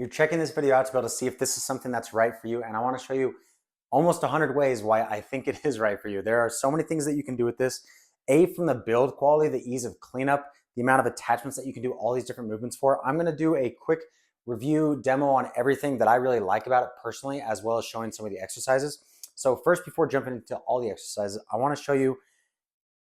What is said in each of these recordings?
You're checking this video out to be able to see if this is something that's right for you, and I want to show you almost 100 ways why I think it is right for you. There are so many things that you can do with this. From the build quality, the ease of cleanup, the amount of attachments that you can do all these different movements for. I'm going to do a quick review demo on everything that I really like about it personally, as well as showing some of the exercises. So first, before jumping into all the exercises, I want to show you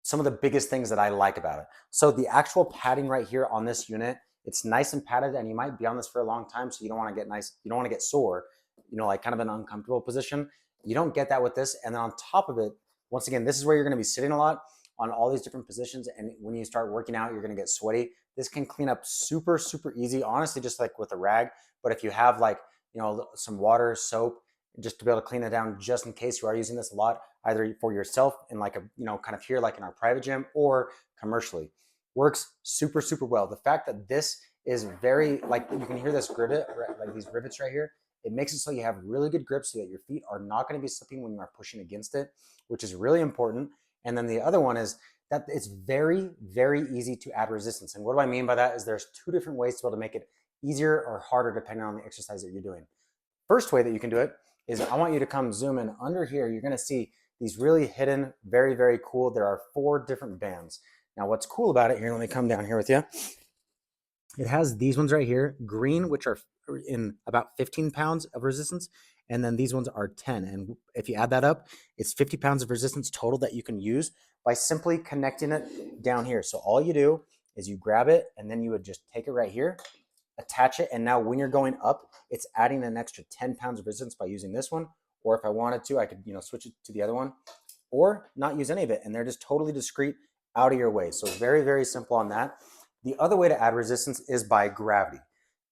some of the biggest things that I like about it. So the actual padding right here on this unit, it's nice and padded, and you might be on this for a long time, so you don't want to get sore, like kind of an uncomfortable position. You don't get that with this. And then on top of it, once again, this is where you're going to be sitting a lot on all these different positions. And when you start working out, you're going to get sweaty. This can clean up super, super easy, honestly, just like with a rag. But if you have some water, soap, just to be able to clean it down, just in case you are using this a lot, either for yourself in kind of here, like in our private gym, or commercially. Works super, super well. The fact that this is very, you can hear this rivet, like these rivets right here, it makes it so you have really good grip so that your feet are not going to be slipping when you are pushing against it, which is really important. And then the other one is that it's very, very easy to add resistance. And what do I mean by that is there's two different ways to be able to make it easier or harder depending on the exercise that you're doing. First way that you can do it is I want you to come zoom in under here. You're going to see these really hidden, very, very cool. There are 4 different bands. Now, what's cool about it here, let me come down here with you. It has these ones right here, green, which are in about 15 pounds of resistance. And then these ones are 10. And if you add that up, it's 50 pounds of resistance total that you can use by simply connecting it down here. So all you do is you grab it, and then you would just take it right here, attach it. And now when you're going up, it's adding an extra 10 pounds of resistance by using this one. Or if I wanted to, I could, switch it to the other one, or not use any of it. And they're just totally discreet, out of your way. So very, very simple on that. The other way to add resistance is by gravity.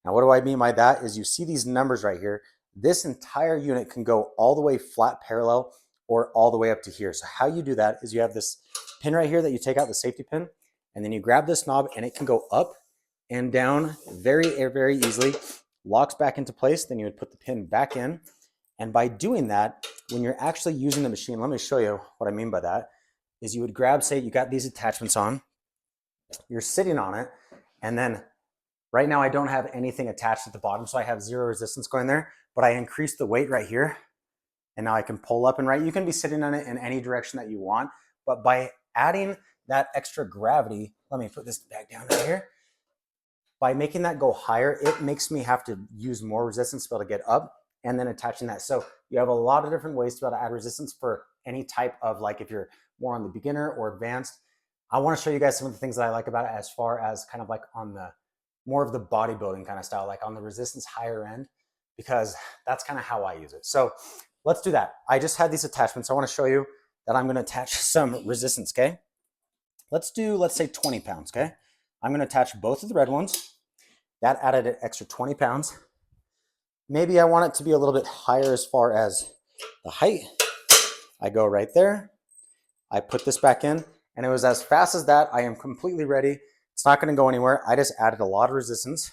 Now, what do I mean by that is you see these numbers right here. This entire unit can go all the way flat parallel or all the way up to here. So how you do that is you have this pin right here that you take out, the safety pin, and then you grab this knob and it can go up and down very, very easily, locks back into place. Then you would put the pin back in. And by doing that, when you're actually using the machine, let me show you what I mean by that, is you would grab, say you got these attachments on, you're sitting on it, and then right now I don't have anything attached at the bottom, so I have 0 resistance going there, but I increase the weight right here, and now I can pull up and right. You can be sitting on it in any direction that you want, but by adding that extra gravity, let me put this back down right here, by making that go higher, it makes me have to use more resistance to be able to get up and then attaching that. So you have a lot of different ways to be able to add resistance for any type of, if you're more on the beginner or advanced. I want to show you guys some of the things that I like about it as far as kind of on the more of the bodybuilding kind of style, on the resistance higher end, because that's kind of how I use it. So let's do that. I just had these attachments. I want to show you that I'm going to attach some resistance, okay? Let's say 20 pounds, okay? I'm going to attach both of the red ones. That added an extra 20 pounds. Maybe I want it to be a little bit higher as far as the height. I go right there. I put this back in, and it was as fast as that. I am completely ready. It's not going to go anywhere. I just added a lot of resistance.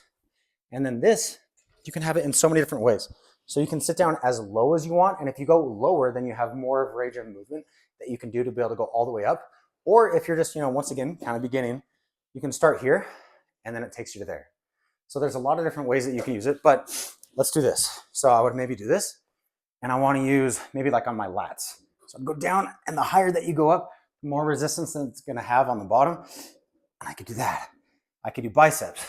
And then this, you can have it in so many different ways. So you can sit down as low as you want, and if you go lower, then you have more of a range of movement that you can do to be able to go all the way up. Or if you're just, once again, kind of beginning, you can start here, and then it takes you to there. So there's a lot of different ways that you can use it, but let's do this. So I would maybe do this, and I want to use maybe on my lats. So I'd go down, and the higher that you go up, the more resistance that it's going to have on the bottom. And I could do that. I could do biceps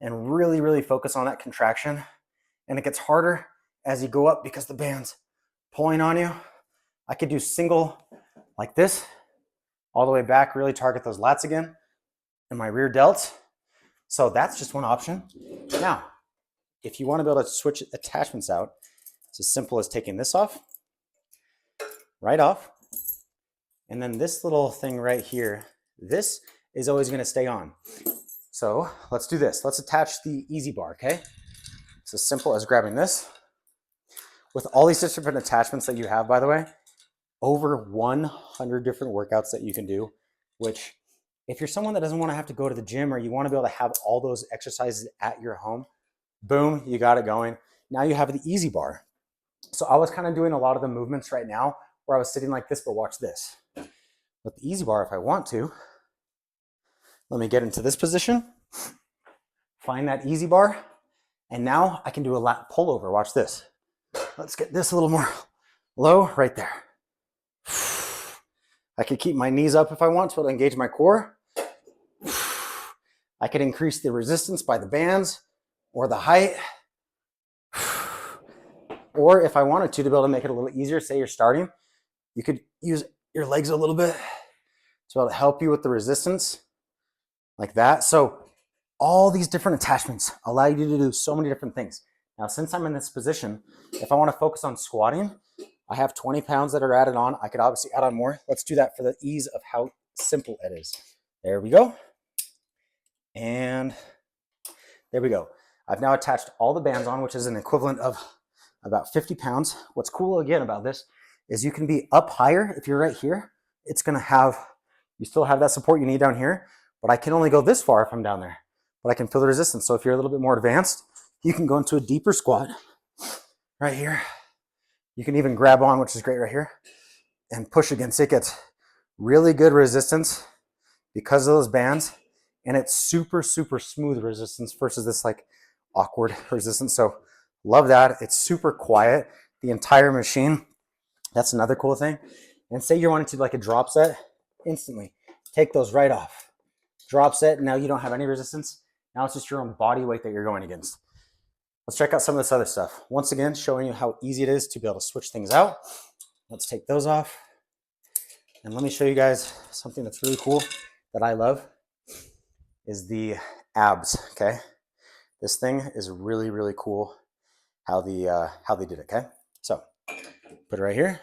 and really, really focus on that contraction. And it gets harder as you go up because the band's pulling on you. I could do single like this, all the way back, really target those lats again and my rear delts. So that's just one option. Now, if you want to be able to switch attachments out, it's as simple as taking this off, right off, and then this little thing right here, this is always going to stay on. So let's do this. Let's attach the easy bar, okay? It's as simple as grabbing this. With all these different attachments that you have, by the way, over 100 different workouts that you can do, which if you're someone that doesn't want to have to go to the gym, or you want to be able to have all those exercises at your home, boom, you got it going. Now you have the easy bar. So I was kind of doing a lot of the movements right now where I was sitting like this, but watch this. With the easy bar, if I want to, let me get into this position, find that easy bar, And now I can do a lat pullover. Watch this. Let's get this a little more low right there. I can keep my knees up if I want to engage my core. I can increase the resistance by the bands or the height. Or if I wanted to be able to make it a little easier, say you're starting, you could use your legs a little bit to be able to help you with the resistance like that. So all these different attachments allow you to do so many different things. Now, since I'm in this position, if I want to focus on squatting, I have 20 pounds that are added on. I could obviously add on more. Let's do that for the ease of how simple it is. There we go. And there we go. I've now attached all the bands on, which is an equivalent of about 50 pounds. What's cool again about this is you can be up higher. If you're right here, it's going to have, you still have that support you need down here, but I can only go this far if I'm down there, but I can feel the resistance. So if you're a little bit more advanced, you can go into a deeper squat right here. You can even grab on, which is great right here, and push against it. Gets really good resistance because of those bands, and it's super, super smooth resistance versus this like awkward resistance. So love that. It's super quiet, the entire machine. That's another cool thing. And say you're wanting to do like a drop set, instantly take those right off. Drop set, now you don't have any resistance. Now it's just your own body weight that you're going against. Let's check out some of this other stuff. Once again, showing you how easy it is to be able to switch things out. Let's take those off. And let me show you guys something that's really cool that I love is the abs, okay? This thing is really, really cool how they did it, okay? So put it right here.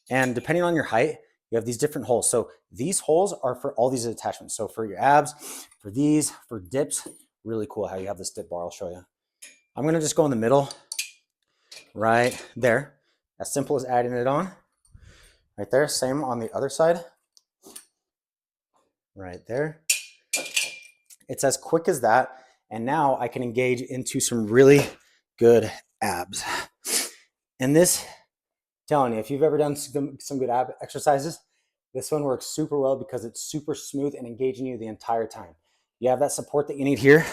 And depending on your height, you have these different holes. So these holes are for all these attachments. So for your abs, for these, for dips, really cool how you have this dip bar. I'll show you. I'm gonna just go in the middle, right there. As simple as adding it on, right there. Same on the other side, right there. It's as quick as that. And now I can engage into some really good abs. And this, telling you, if you've ever done some good ab exercises, this one works super well because it's super smooth and engaging you the entire time. You have that support that you need here.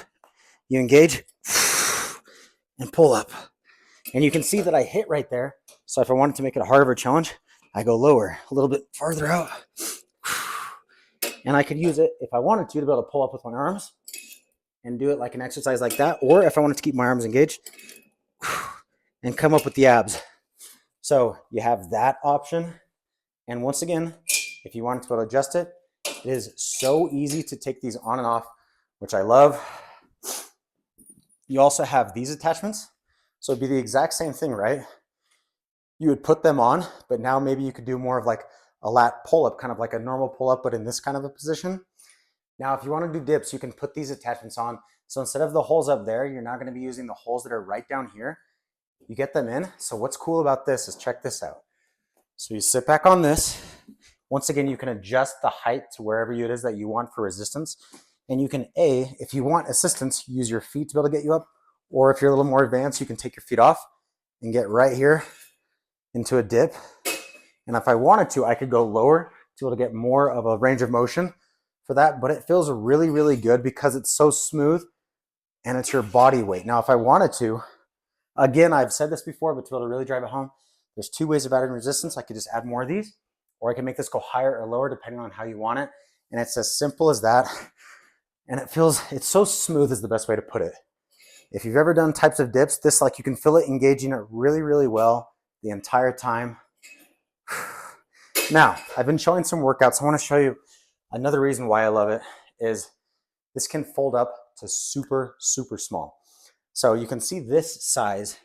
You engage and pull up. And you can see that I hit right there. So if I wanted to make it a harder of a challenge, I go lower, a little bit farther out. And I could use it if I wanted to be able to pull up with my arms and do it like an exercise like that. Or if I wanted to keep my arms engaged and come up with the abs. So you have that option. And once again, if you wanted to be able to adjust it, it is so easy to take these on and off, which I love. You also have these attachments. So it'd be the exact same thing, right? You would put them on, but now maybe you could do more of like a lat pull-up, kind of like a normal pull-up, but in this kind of a position. Now, if you want to do dips, you can put these attachments on. So instead of the holes up there, you're now going to be using the holes that are right down here. You get them in. So what's cool about this is check this out. So you sit back on this. Once again, you can adjust the height to wherever it is that you want for resistance. And you can, if you want assistance, use your feet to be able to get you up. Or if you're a little more advanced, you can take your feet off and get right here into a dip. And if I wanted to, I could go lower to be able to get more of a range of motion for that. But it feels really, really good because it's so smooth and it's your body weight. Now, if I wanted to, again, I've said this before, but to be able to really drive it home, there's two ways of adding resistance. I could just add more of these, or I can make this go higher or lower depending on how you want it. And it's as simple as that. And it's so smooth is the best way to put it. If you've ever done types of dips, this, like, you can feel it engaging it really, really well the entire time. Now, I've been showing some workouts. I want to show you another reason why I love it is this can fold up to super, super small. So you can see this size,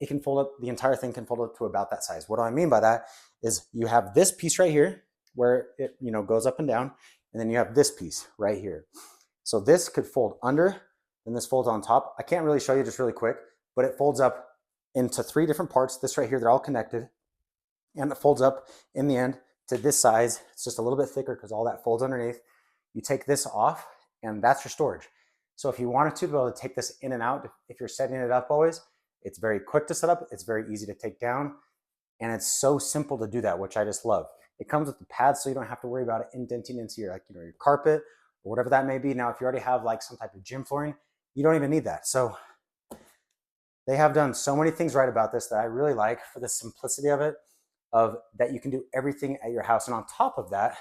it can fold up, the entire thing can fold up to about that size. What do I mean by that is you have this piece right here where it, goes up and down, and then you have this piece right here. So this could fold under, and this folds on top. I can't really show you just really quick, but it folds up into 3 different parts. This right here, they're all connected, and it folds up in the end to this size. It's just a little bit thicker because all that folds underneath. You take this off, and that's your storage. So if you wanted to be able to take this in and out, if you're setting it up always, it's very quick to set up. It's very easy to take down, and it's so simple to do that, which I just love. It comes with the pads, so you don't have to worry about it indenting into your, your carpet or whatever that may be. Now, if you already have like some type of gym flooring, you don't even need that. So They have done so many things right about this that I really like for the simplicity of it, of that you can do everything at your house. And on top of that,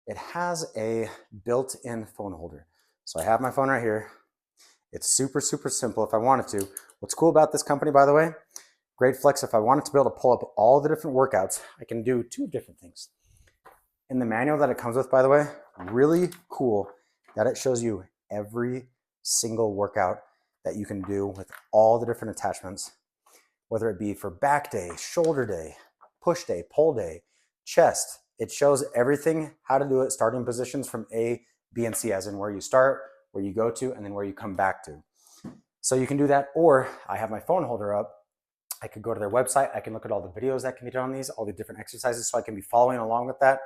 it has a built-in phone holder. So I have my phone right here. It's super, super simple if I wanted to. What's cool about this company, by the way, great flex. If I wanted to be able to pull up all the different workouts, I can do two different things. In the manual that it comes with, by the way, really cool that it shows you every single workout that you can do with all the different attachments, whether it be for back day, shoulder day, push day, pull day, chest. It shows everything, how to do it, starting positions from A, B, and C, as in where you start, where you go to, and then where you come back to. So you can do that, or I have my phone holder up. I could go to their website. I can look at all the videos that can be done on these, all the different exercises, so I can be following along with that.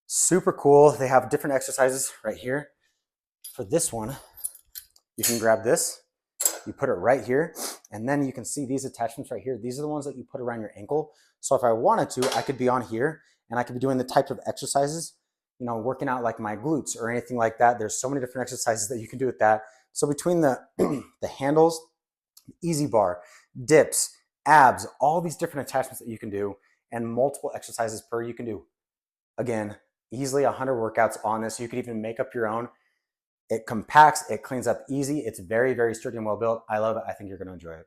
Super cool. They have different exercises right here. For this one, you can grab this, you put it right here, and then you can see these attachments right here. These are the ones that you put around your ankle. So if I wanted to, I could be on here and I could be doing the types of exercises, you know, working out like my glutes or anything like that. There's so many different exercises that you can do with that. So between the, the handles, easy bar, dips, abs, all these different attachments that you can do, and multiple exercises per you can do. Again, easily 100 workouts on this. You could even make up your own. It compacts, it cleans up easy. It's very, very sturdy and well built. I love it. I think you're going to enjoy it.